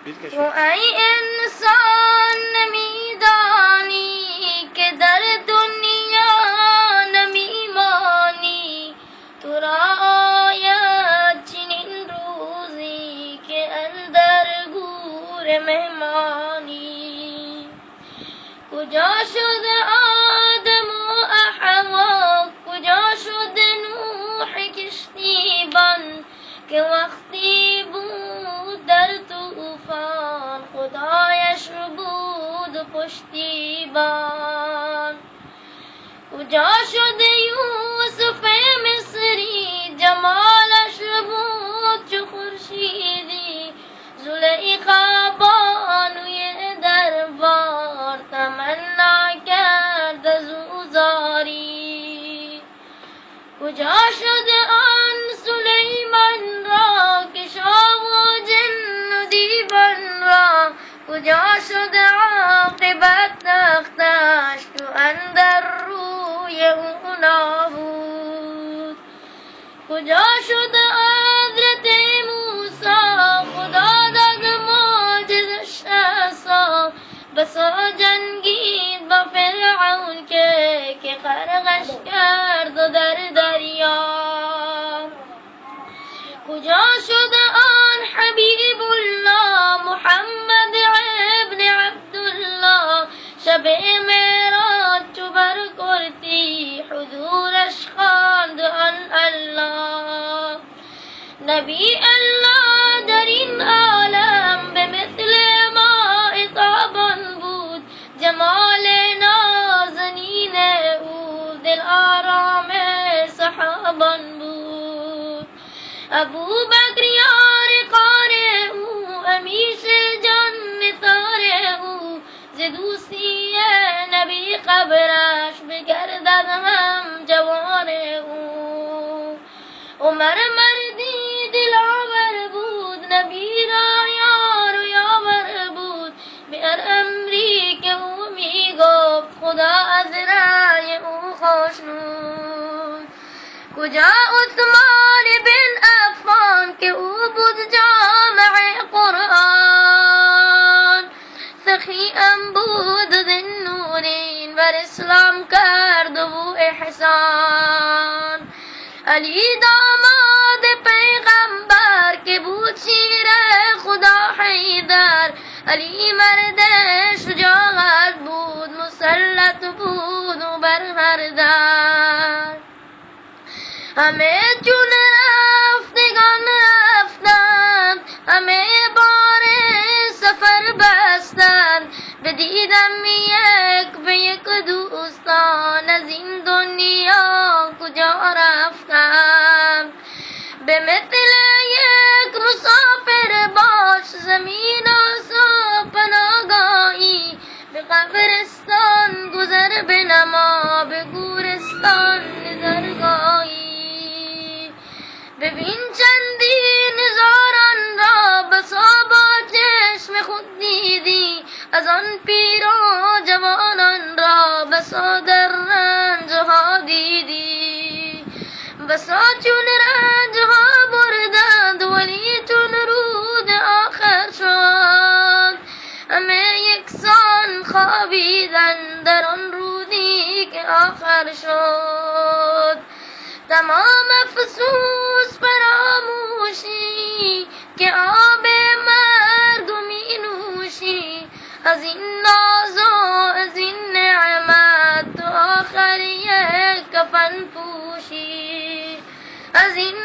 تو ای انسان نمیدانی که در دنیا نمیمانی، تو را آید چنین روزی که اندر گور مهمانی. کجا شد آدم و حوا، کجا شد نوح کشتیبان، که وقتی بود در طوفان خدایش بود پشتیبان. کجا شد یوسف مصری، جمالش بود چو خورشیدی، زلیخا بانوی دربار تمنا کرد از او زاری. کجا شد آن سلیمان را که شاه و جن و دیوان را، کجا شد عاقبت تختش که اندر روی او نابود. کجا شد حضرت موسی، خدا داد معجزش عصا، بسا جنگید با فرعون که غرقش کرد در دریا. کجا شد آن حبیب الله محمد ابن عبدالله، شب معراج چو برکردی حضورش خواند آن الله. نبی الله در این عالم به مثل ماء تابان بود، جمال نازنین او دل آرام صحابان بود. ابو بکر یار غار او، همیشه جان نثار او، ز دوستی نبی قبرش بگردد هم جوان او. عمر مردی دلاور بود، نبی را یار و یاور بود، به هر امری که او می گفت خدا از رأی او خوشنود. کجا عثمان بن عفان که او بود جامع قرآن، سخی ام بود ذی بر اسلام کرد و احسان. علی داماد پیغمبر که بود شیر خدا حیدر، علی مرد شجاعت بود مسلط بود و بر هر در. همه جون رفتگان رفتند، همه بار سفر بستند، بدیدم یک به یک دوستان از این دنیا کجا رفتند. به مثل یک مسافر باش زمین و صبح پناهگاهی، به قبرستان گذر بنما به گورستان نظرگاهی. ببین چندین هزاران را بسا با چشم خود دیدی، از آن پیر و جوانان را بسا در رنجها دیدی. بسا چون رنجها بردند ولی چون رود آخر شد، همه یکسان خوابیدند در آن رودی که آخر شد. تمام افسوس فراموشی که آب مرگ می نوشی، از این ناز و از این نعمت تو آخر یک کفن پوشی، از این